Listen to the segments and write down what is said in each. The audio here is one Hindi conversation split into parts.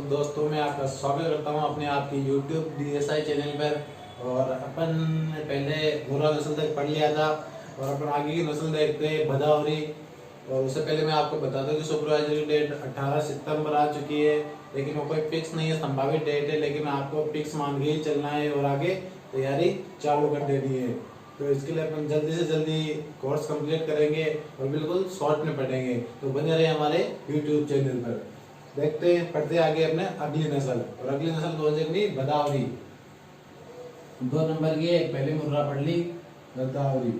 दोस्तों मैं आपका स्वागत करता हूं अपने आपकी YouTube DSI चैनल पर। और अपन ने पहले मुर्रा नस्ल तक पढ़ लिया था और अपन आगे की नस्ल देखते हैं भदावरी। और उससे पहले मैं आपको बता दूं कि सुपरवाइजरी डेट 18 सितंबर आ चुकी है, लेकिन वो कोई फिक्स नहीं है, संभावित डेट है, लेकिन आपको फिक्स मान के ही चलना है और आगे तैयारी चालू कर देनी है। तो इसके लिए अपन जल्दी से जल्दी कोर्स कंप्लीट करेंगे और बिल्कुल शॉर्ट में पढ़ेंगे, तो बने रहे हमारे YouTube चैनल पर। देखते हैं, पढ़ते आगे अपने अगली नस्ल। और अगली नस्ल कौन सी? भदावरी। 2 नंबर की एक पहले मुर्रा पढ़ ली, भदावरी।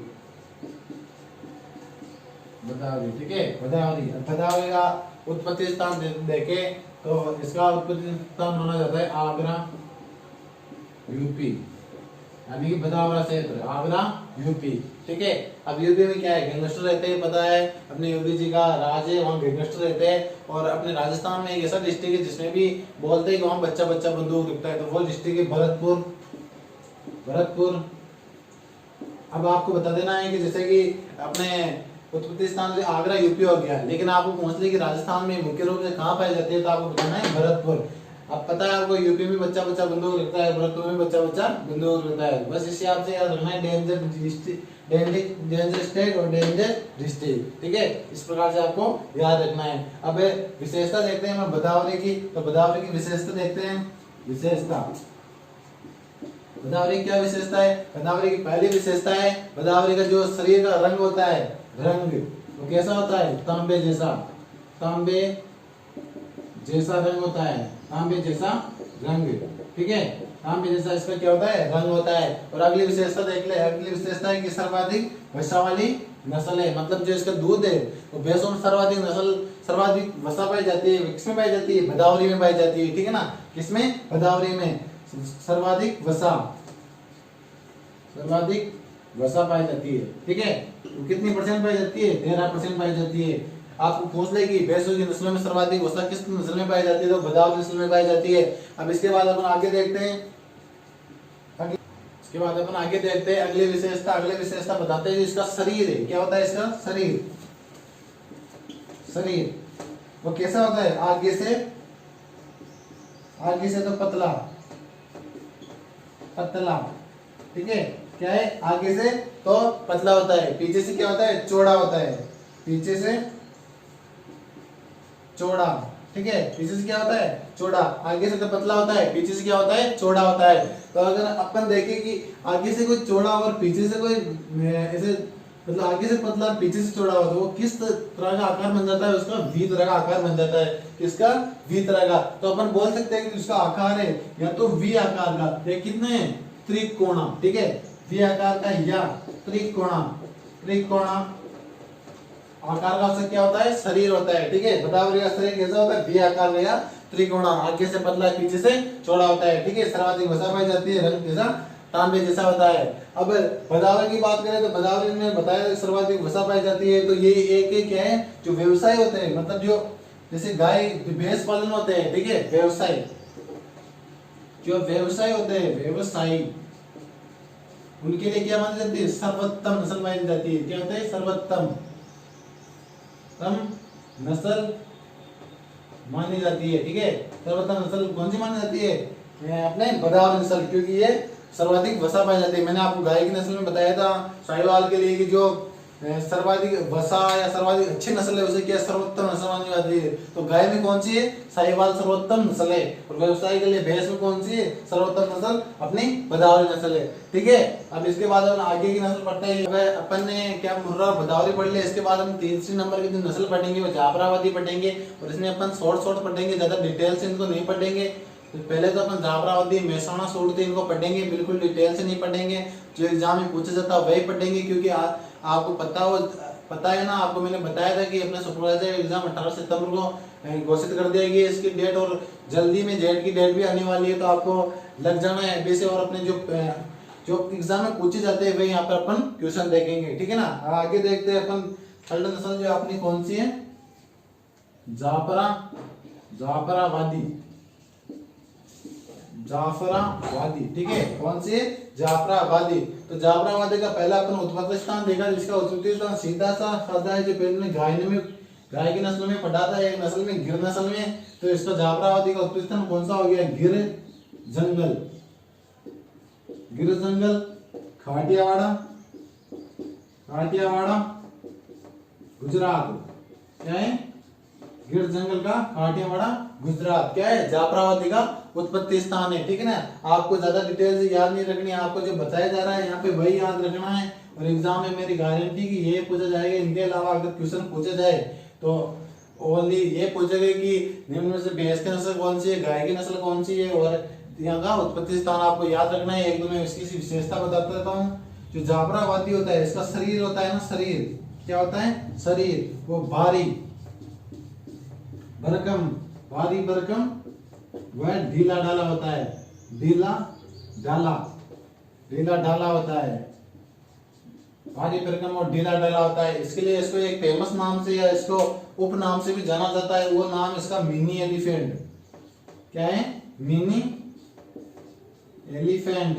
भदावरी, ठीक है। भदावरी, भदावरी का उत्पत्ति स्थान देखे तो इसका उत्पत्ति स्थान माना जाता है आगरा, यूपी, यानी कि भदावरा क्षेत्र, आगरा, यूपी, ठीक है। अब यूपी में क्या है, गैंगस्टर रहते हैं, पता है, अपने योगी जी का राज है, वहाँ गैंगस्टर रहते हैं। और अपने राजस्थान में एक ऐसा डिस्ट्रिक्ट है जिसमें भी बोलते हैं कि वहाँ बच्चा बच्चा बंदूक रखता है, तो वो डिस्ट्रिक्ट है भरतपुर। भरतपुर। अब आपको बता देना है कि जैसे कि अपने उत्पत्ति स्थान से आगरा यूपी हो गया, लेकिन आपको पूछते कि राजस्थान में मुख्य रूप से कहाँ पाई जाती है, तो आपको बताना है भरतपुर। अब पता है आपको, यूपी में बच्चा बच्चा बंदूक रखता है, भरतपुर में बच्चा बच्चा बंदूक रखता है। बस इस हिसाब से याद रखना है, डेंजर डिस्ट्रिक्ट, डेंजर स्टेट और डेंजर डिस्ट्रिक्ट, ठीक है। इस प्रकार से आपको याद रखना है। अब विशेषता देखते हैं हम भदावरी की, तो भदावरी की विशेषता देखते हैं। विशेषता, भदावरी की क्या विशेषता है? भदावरी की पहली विशेषता है, भदावरी का जो शरीर का रंग होता है, रंग वो कैसा होता है? तांबे जैसा, तांबे जैसा रंग होता है, तांबे जैसा रंग, ठीक है। तांबे जैसा इसका क्या होता है? रंग होता है। और अगली विशेषता देख ले, अगली विशेषता है कि सर्वाधिक वसा वाली नस्ल है, मतलब जो इसका दूध है वो भैंसों में सर्वाधिक नस्ल, सर्वाधिक वसा पाई जाती है। किसमें पाई जाती है? भदावरी में पाई जाती है, ठीक है ना। किसमें? भदावरी में सर्वाधिक वसा, सर्वाधिक वसा पाई जाती है, ठीक है। तो कितनी परसेंट पाई जाती है? 13% पाई जाती है। आपको पूछ ले कि भैंसों की नस्लों में सर्वाधिक वसा किस नस्ल में पाई जाती है, तो भदावरी नस्ल में पाई जाती है। अब इसके बाद अपन आगे देखते हैं, इसके बाद अपन आगे देखते हैं अगली विशेषता। अगली विशेषता बताते हैं इसका शरीर है, क्या होता है इसका शरीर? शरीर वो कैसा होता है? आगे से तो पतला, पतला, ठीक है। क्या है? आगे से तो पतला होता है, पीछे से क्या होता है? चौड़ा होता है, पीछे से चौड़ा, ठीक है। पीछे से क्या होता है? चौड़ा। आगे से तो पतला होता है, पीछे से क्या होता है? चौड़ा होता है। तो अगर अपन देखें कि आगे से कोई चौड़ा और पीछे से कोई ऐसे, मतलब आगे से पतला पीछे से चौड़ा हो, तो वो किस तरह का आकार बन जाता है? उसका वी तरह का आकार बन जाता है। किसका? वी तरह का। तो अपन बोल सकते हैं कि उसका आकार है या तो वी आकार का, या कितने? त्रिकोणा, ठीक है। वी आकार का या त्रिकोणा, त्रिकोणा आकार का उसका क्या होता है? शरीर होता है, ठीक है। भदावरी का शरीर कैसा होता है? वी आकार का या त्रिकोणा, आगे से पतला पीछे से चौड़ा होता है, ठीक है। सर्वाधिक वसा पाई जाती है, रंग कैसा? तांबे जैसा होता है। अब भदावरी की बात करें तो भदावरी में बताया सर्वाधिक वसा पाई जाती है। तो ये एक क्या है, जो व्यवसाय होते हैं, मतलब जो जैसे गाय भैंस पालन होते हैं, ठीक है, व्यवसाय, जो व्यवसाय होते हैं, व्यवसायी, उनके लिए क्या मानी जाती है? सर्वोत्तम नस्ल मानी जाती है। क्या होता है? सर्वोत्तम नस्ल मानी जाती है, ठीक है। सर्वोत्तम नस्ल कौन सी मानी जाती है? अपने भदावरी नस्ल, क्योंकि ये सर्वाधिक वसा पाई जाती है। मैंने आपको गाय की नस्ल में बताया था साहिवाल के लिए कि जो सर्वाधिक वसा या सर्वाधिक अच्छी नस्ल है उसे क्या सर्वोत्तम नस्ल मानी जाती है। तो गाय में कौन सी है? साहिवाल सर्वोत्तम नस्ल है। और व्यवसाय के लिए भैंस में कौन सी है? सर्वोत्तम नस्ल अपनी भदावरी नस्ल है, ठीक है। अब इसके बाद हम आगे की नस्ल पढ़ते हैं। अपन ने क्या मुर्रा भदावरी पढ़ लिया, इसके बाद हम तीसरी नंबर की जो नस्ल पढ़ेंगे वो जाफराबादी पढ़ेंगे। और इसमें अपन शॉर्ट पढ़ेंगे, ज्यादा डिटेल से इनको नहीं पढ़ेंगे। तो पहले तो अपन जाफराबादी मेहसाना सूरत इनको पढ़ेंगे, बिल्कुल डिटेल से नहीं पढ़ेंगे, जो एग्जाम में पूछा जाता है वही पढ़ेंगे। क्योंकि आपको पता है ना, आपको मैंने बताया था कि अपने सुपरवाइजर एग्जाम 18 सितंबर को घोषित कर दिया गया इसकी डेट, और जल्दी में जेट की डेट भी आने वाली है। तो आपको लग जाना है अभी से, और अपने जो एग्जाम में पूछे जाते हैं वही यहाँ पर अपन क्वेश्चन देखेंगे, ठीक है ना। आगे देखते हैं अपन थर्ड नस्ल जो अपनी कौन सी है? जाफराबादी, जाफराबादी, ठीक है। कौन सी? जाफराबादी। तो जाफराबादी का पहला अपन उत्पत्ति स्थान देखा, जिसका उत्पत्ति स्थान सीधा सा साधा है, जो पहले गाय की नस्ल में पढ़ा था, एक नस्ल में गिर नस्ल में। तो इसका जाफराबादी का उत्पत्ति स्थान कौन सा हो गया? गिर जंगल, गिर जंगल, खाटियावाड़ा, खाटियावाड़ा गुजरात। क्या है? गिर जंगल का खाटियावाड़ा गुजरात क्या है? जाफराबादी का उत्पत्ति स्थान है। ठीक है ना? आपको ज्यादा डिटेल से याद नहीं रखनी है, आपको जो बताया जा रहा है यहाँ पे वही याद रखना है। और एग्जाम में मेरी गारंटी कि ये पूछा जाएगा। इनके अलावा अगर क्वेश्चन पूछा जाए तो ओनली ये पूछेगा कि निम्न में से भैंस की नस्ल कौन सी है, गाय की नस्ल कौन सी है, और यहाँ का उत्पत्ति स्थान आपको याद रखना है। एक दो में इसकी विशेषता बताता रहता हूँ। जो जाफराबादी होता है, इसका शरीर होता है ना, शरीर क्या होता है? शरीर वो भारी भरकम, भारी भरकम, वह ढीला ढाला होता है, ढीला ढाला, ढीला ढाला होता है, भारी भरकम और ढीला ढाला होता है। इसके लिए इसको एक फेमस नाम से या इसको उपनाम से भी जाना जाता है। वो नाम इसका मिनी एलिफेंट। क्या है? मिनी एलिफेंट,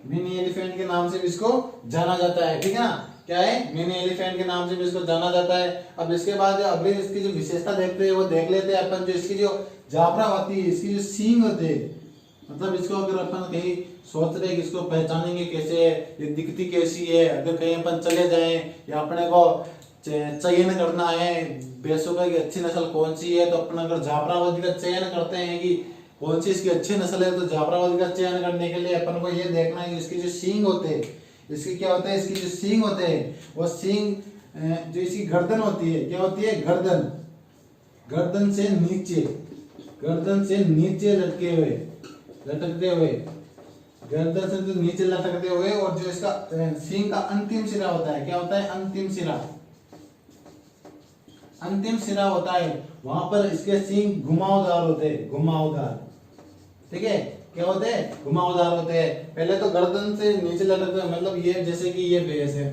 मिनी एलिफेंट के नाम से भी इसको जाना जाता है। ठीक है ना? क्या है? मिनी एलिफेंट के नाम से भी इसको जाना जाता है। अब इसके बाद अगली इसकी जो विशेषता देखते हैं वो देख लेते हैं अपन। जो इसकी जो जाफराबादी है, इसकी जो सींग होते हैं, मतलब इसको अगर अपन कहीं सोच रहे कि इसको पहचानेंगे कैसे, ये दिखती कैसी है, अगर कहीं अपन चले जाएं या अपने को चयन करना है भैंसों का कि अच्छी नस्ल कौन सी है, तो अपन अगर जाफराबादी का चयन करते हैं कि कौन सी इसकी अच्छी नस्ल है, तो जाफराबादी का चयन करने के लिए अपन को ये देखना है कि इसकी जो सींग होते हैं, इसकी क्या होता है? इसकी जो सींग होते हैं वो सींग, जो इसकी गर्दन होती है, क्या होती है? गर्दन, गर्दन से नीचे, गर्दन से नीचे लटके हुए, लटकते हुए, गर्दन से जो नीचे लटकते हुए, और जो इसका सींग का अंतिम सिरा होता है, क्या होता है? अंतिम सिरा, अंतिम सिरा होता है, वहां पर इसके सींग घुमावदार होते हैं, घुमावदार। ठीक है? क्या होते हैं? घुमावदार होते हैं। पहले तो गर्दन से नीचे लटकते हैं, मतलब ये जैसे कि ये भैंस है,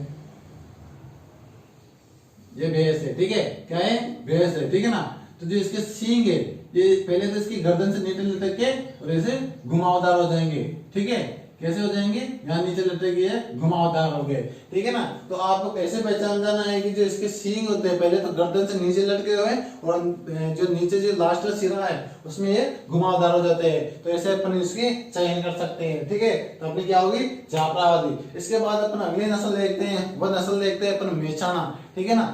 ये भैंस है। ठीक है? क्या है? भैंस है। ठीक है ना? तो जो इसके सींग है, ये पहले तो इसकी गर्दन से नीचे लटक के और ऐसे घुमावदार हो जाएंगे। ठीक है? कैसे हो जाएंगे? यहाँ नीचे लटके है, घुमावदार हो गए। ठीक है ना? तो आपको कैसे पहचान जाना है कि जो इसके सींग होते हैं पहले तो गर्दन से नीचे लटके हुए, और जो नीचे जो लास्ट का सिरा है उसमें ये घुमावदार हो जाते हैं। तो ऐसे अपन इसकी चयन कर सकते हैं। ठीक है? तो अपनी क्या होगी? जाफराबादी। इसके बाद अपन अगली नस्ल देखते हैं, वह नस्ल देखते हैं अपन मेहसाणा। ठीक है ना?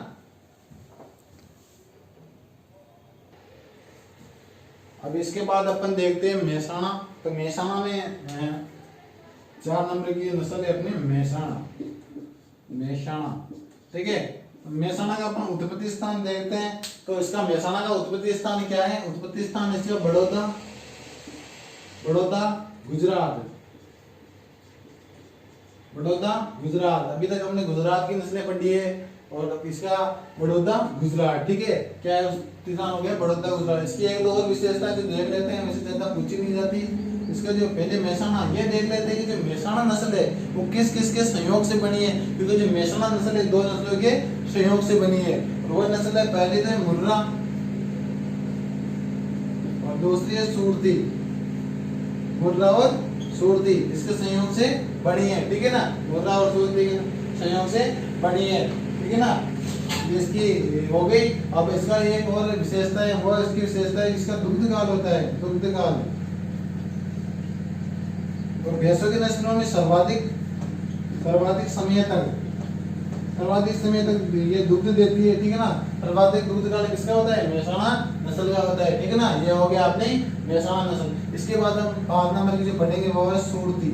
अब इसके बाद अपन देखते हैं मेहसाणा। तो मेहसाणा में 4 नंबर की नस्ल है अपनी मेहसाणा, मेहसाणा। ठीक है? मेहसाणा का अपन उत्पत्ति स्थान देखते हैं। तो इसका मेहसाणा का उत्पत्ति स्थान क्या है? उत्पत्ति स्थान इसका बड़ौदा, बड़ौदा गुजरात, बड़ौदा गुजरात। अभी तक हमने गुजरात की नस्लें पढ़ी है और इसका बड़ौदा गुजरात। ठीक है? क्या है? स्थान हो गया बड़ौदा गुजरात। इसकी एक दो और विशेषता जो देख लेते हैं, वैसे ज्यादा पूछी नहीं जाती। इसका जो पहले मेहसाणा, ये देख लेते हैं कि जो मेहसाणा नस्ल है वो किस किस के संयोग से बनी है। क्योंकि जो मेहसाणा नस्ल है 2 नस्लों के संयोग से बनी है। वो नस्ल है, पहली तो मुर्रा और दूसरी है सूरती, मुर्रा और सूरती इसके संयोग से बनी है। ठीक है ना? मुर्रा और सूरती के संयोग से बनी है। ठीक है ना? इसकी हो गई। अब इसका एक और विशेषता है, वो इसकी विशेषता है इसका दुग्ध काल होता है, दुग्ध काल। और भैंसों की नस्लों में सर्वाधिक समय तक ये दुग्ध देती है। ठीक है ना? सर्वाधिक दुग्ध काल किसका होता है? मेहसाणा नस्ल का होता है। ठीक है ना? ये हो गया अपनी मेहसाणा नस्ल। इसके बाद हम 5 नंबर की जो पढ़ेंगे वो है सूरती।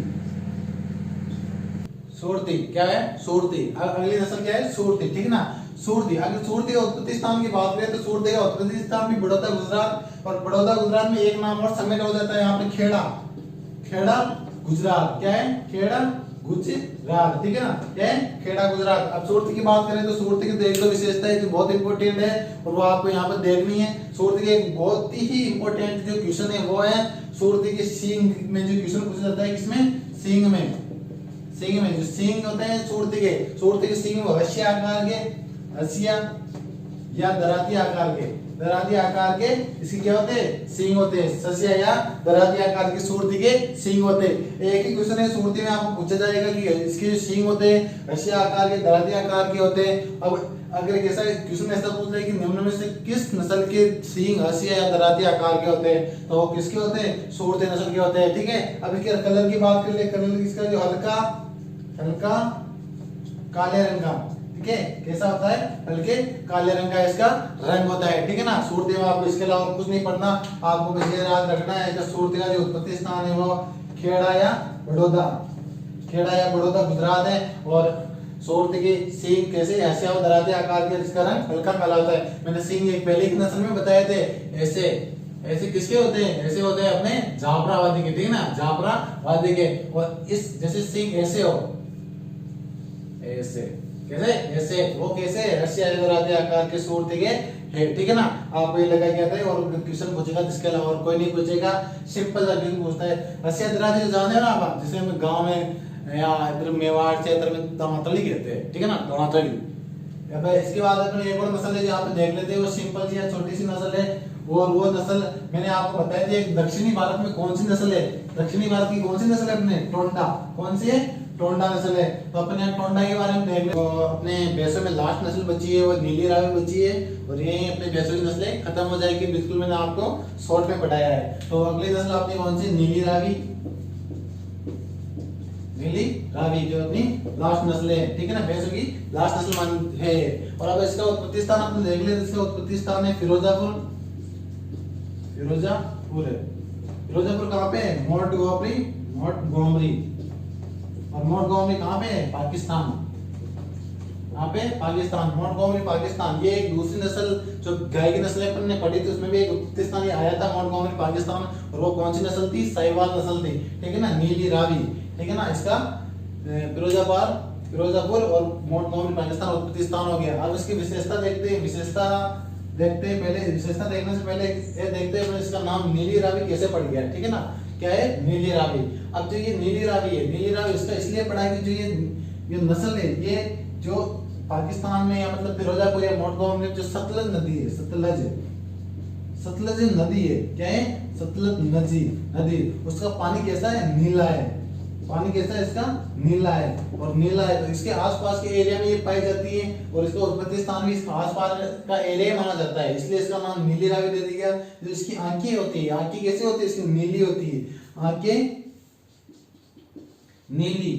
सूरती क्या है? सूरती। अगली नस्ल क्या है? सूरती। ठीक है ना? सूरती। अगर सूरती का उत्पत्ति स्थान की बात करें तो सूरती का उत्पत्ति स्थान भी बड़ौदा गुजरात, और बड़ौदा गुजरात में एक नाम और सम्मिलित हो जाता है यहाँ पे, खेड़ा, खेड़ा गुजरात। क्या है? खेड़ा गुजरात। ठीक है ना? क्या है? खेड़ा गुजरात। अब सूरती की बात करें तो सूरती की एक दो विशेषता है जो बहुत इंपॉर्टेंट है और वो आपको यहाँ पर देखनी है। सूरती के एक बहुत ही इंपॉर्टेंट जो क्वेश्चन है वो है सूरती के सींग में। जो क्वेश्चन पूछा जाता है किसमें? सींग में। सींग में जो सींग होते हैं सूरती के सींग हंसिया आकार के, हंसिया या दराती आकार के, दराती आकार के इसके क्या होते हैं, सींग होते हैं। सस्या या दराती आकार की सूर्ति के सींग होते हैं। एक ही क्वेश्चन है सूर्ति में आपको पूछा जाएगा कि इसके जो सींग होते हैं हंसिया आकार के, दराती आकार के होते हैं। अब अगर एक ऐसा क्वेश्चन ऐसा पूछ रहा है कि निम्न में से किस नस्ल के सींग हंसिया या दराती आकार के होते हैं, तो वो किसके होते हैं, सूरती नस्ल के होते हैं। ठीक है, अब इसके कलर की बात कर ले। कलर इसका जो हल्का हल्का काले रंग का, ठीक है, कैसा होता है, हल्के काले रंग का इसका रंग होता है। ठीक है ना, सूरती में आपको इसके अलावा कुछ नहीं पढ़ना, आपको बस ये याद रखना है कि सूरती का जो उत्पत्ति स्थान है वो खेड़ा या बड़ौदा, खेड़ा या बड़ौदा गुजरात है। और सूरती की सींग कैसे हंसिया और दराती आकार के, जिसका रंग हल्का काला होता है। मैंने सींग एक पहले की नस्ल में बताए थे। ऐसे ऐसे किसके होते हैं, ऐसे होते हैं अपने जाफराबादी के, ठीक है ना, जाफराबादी के। और इस जैसे सींग ऐसे हो, ऐसे कैसे, ऐसे वो कैसे हंसिया या दराती आकार के सूरती के है। ठीक है ना, आपको ये लगा क्या था। और क्वेश्चन पूछेगा जिसके अलावा और कोई नहीं पूछेगा, सिंपल सा क्वेश्चन पूछता है। हंसिया दराती जाने हो ना आप, जैसे हम गांव में या इधर मेवाड़ क्षेत्र में टमाटरी कहते हैं, ठीक है ना, टमाटरी। इसके बाद अपने एक और नस्ल है जो आप देख लेते हैं, वो सिंपल सी या छोटी सी नस्ल है। और वो नस्ल मैंने आपको बताया थी, एक दक्षिणी भारत में कौन सी नस्ल है, दक्षिणी भारत की कौन सी नस्ल है अपने, टोंडा। कौन सी है, टोंडा नस्ल है। तो अपने यहाँ टोंडा के बारे में देख ले। तो अपने भैंसों में लास्ट नस्ल बची है वो नीली रावी बची है। और ये अपने भैंसों की नस्लें खत्म हो जाएगी, बिल्कुल मैंने आपको शॉर्ट में पढ़ाया है। तो अगली नस्ल अपनी कौन सी, नीली रावी, नीली रावी जो अपनी लास्ट नस्ल है। ठीक है ना, भैंसों की लास्ट नस्ल है। और अब इसका उत्पत्ति स्थान अपन देख लेते हैं। इसका उत्पत्ति स्थान है फिरोजापुर, फिरोजापुर है। फिरोजापुर कहाँ पे है, मोंटगोमरी, मोंटगोमरी। और मोंटगोमरी कहाँ पे है, पाकिस्तान। यहाँ पे पाकिस्तान, मोंटगोमरी पाकिस्तान। ये एक दूसरी नस्ल जो गाय की नस्ल अपन ने पढ़ी थी, उसमें भी एक उत्पत्ति स्थान आया था मोंटगोमरी पाकिस्तान। और वो कौन सी नस्ल थी, साहिवाल नस्ल थी। ठीक है ना, नीली रावी। ठीक है ना, इसका फिरोजापुर और मोंटगोमरी पाकिस्तान उत्पत्ति स्थान हो गया। अब इसकी विशेषता देखते हैं, पहले विशेषता देखने से पहले ये देखते हैं इसका नाम नीली रावी कैसे पड़ गया। ठीक है ना, क्या है, नीली रावी। अब जो ये नीली रावी है, नीली रावी इसका इसलिए पड़ा है कि जो ये नस्ल है, ये जो पाकिस्तान में या मतलब फिरोजापुर या मोंटगोमरी में जो सतलज नदी है, सतलज नदी है, क्या है, सतलज नदी, उसका पानी कैसा है, नीला है। पानी कैसा है इसका, नीला है। और नीला है तो इसके आसपास के एरिया में ये पाई जाती है। और इसका उत्पत्ति स्थान भी इसके आसपास का एरिया माना जाता है, इसलिए इसका नाम नीली रावी दे दिया गया। जो इसकी आंखें होती है, आंखें कैसे होती है, इसकी नीली होती है, आंखें नीली।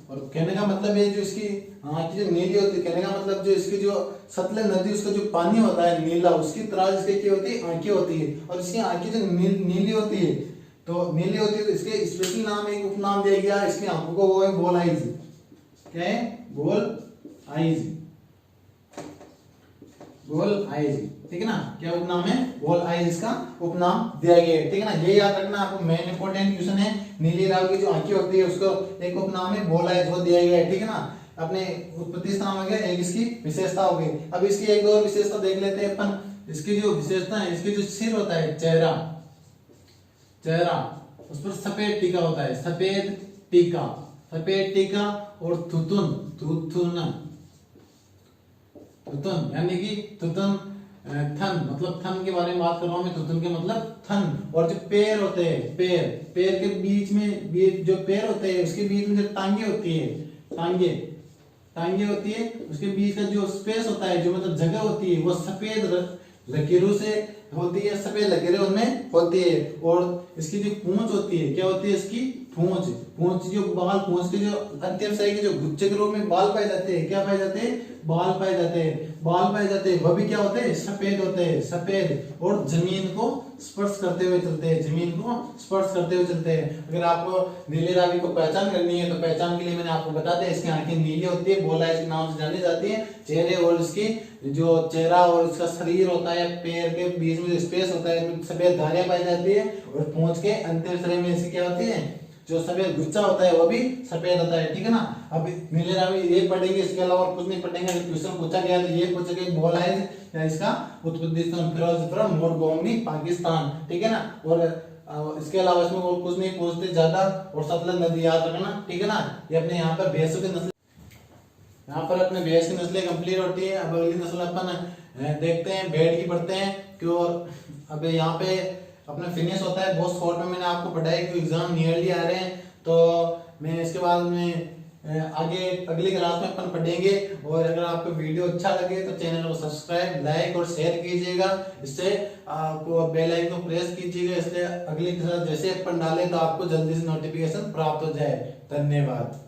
और कहने का मतलब है जो इसकी आंखें जो नीली होती है, कहने का मतलब जो इसकी जो सतलज नदी उसका जो पानी होता है नीला, उसकी तरह इसके क्या होती है, आंखें होती है। और इसकी आंखें जो नीली होती है, तो नीली होती है, तो इसके स्पेशल नाम, एक उपनाम दिया गया इसकी आंखों को, वो है बॉल आइज। क्या है, बॉल आइज, बॉल आइज। ठीक है ना, क्या उपनाम है, बॉल आइज, इसका उपनाम दिया गया है। ठीक है ना, ये याद रखना आपको, मेन इंपॉर्टेंट क्वेश्चन है। नीली रावी की जो आंखें होती है उसको एक उपनाम है बॉल आइज, वो दिया गया है। ठीक है ना, अपने उत्पत्ति स्थान हो गया, एक इसकी विशेषता हो गई। अब इसकी एक और विशेषता देख लेते हैं अपन। इसकी जो विशेषता है, इसकी जो सिर होता है, चेहरा, उस पर सफेद टीका होता है, सफेद टीका। और थुथुन यानी कि थन, मतलब थन के बारे में बात कर रहा हूं मैं। थुथुन के मतलब थन। और जो पैर होते हैं, पैर के बीच में जो पैर होते हैं उसके बीच में जो टांगे होती है, टांगे होती है, उसके बीच का जो स्पेस होता है, जो मतलब जगह होती है, वो सफेद लकीरों से होती है, सफेद लकीरें उनमें होती है। और इसकी जो पूंछ होती है, क्या होती है इसकी पूंछ जो बाल, पूंछ के जो अंतिम शरीर के जो गुच्छे के रूप में बाल पाए जाते हैं, क्या पाए जाते हैं, बाल पाए जाते हैं, वह भी क्या होते हैं, सफेद होते हैं, सफेद। और जमीन को स्पर्श करते हुए चलते हैं, अगर आपको नीली रावी को पहचान करनी है तो पहचान के लिए मैंने आपको बता दिया, इसकी आंखें नीली होती है, बॉल आइज के नाम से जानी जाती है। चेहरे और इसकी जो चेहरा और इसका शरीर होता है, पैर के बीच में जो स्पेस होता है, इसमें सफेद धारियां पाई जाती है। और पूंछ के अंतिम शरीर में इसकी क्या होती है, जो सफेद गुच्छा होता है वो भी सफेद होता है। ठीक है ना, अब नीले रावी ये पढ़ेंगे, इसके अलावा और कुछ नहीं पढ़ेंगे। क्वेश्चन पूछा गया तो ये पूछा गया बॉल आइज या इसका उत्पत्ति स्थान फिरोजपुर, मोंटगोमरी पाकिस्तान। ठीक है ना, और इसके अलावा इसमें और कुछ नहीं पूछते ज्यादा। और सतलज नदी याद रखना। ठीक है ना, ये अपने यहाँ पर भैंसों की नस्ल, यहाँ पर अपने भैंस की नस्लें कंप्लीट होती है। अब अगली नस्ल अपन देखते हैं बेड की पढ़ते हैं क्यों। अब यहाँ पे अपना फिनिश होता है बहुत शॉर्ट में। मैंने आपको बताया कि एग्जाम नियरली आ रहे हैं, तो मैं इसके बाद में आगे अगली क्लास में अपन पढ़ेंगे। और अगर आपको वीडियो अच्छा लगे तो चैनल को सब्सक्राइब, लाइक और शेयर कीजिएगा। इससे आपको बेल आइकन को प्रेस कीजिएगा, इसलिए अगली क्लास जैसे अपन डालें तो आपको जल्दी से नोटिफिकेशन प्राप्त हो जाए। धन्यवाद।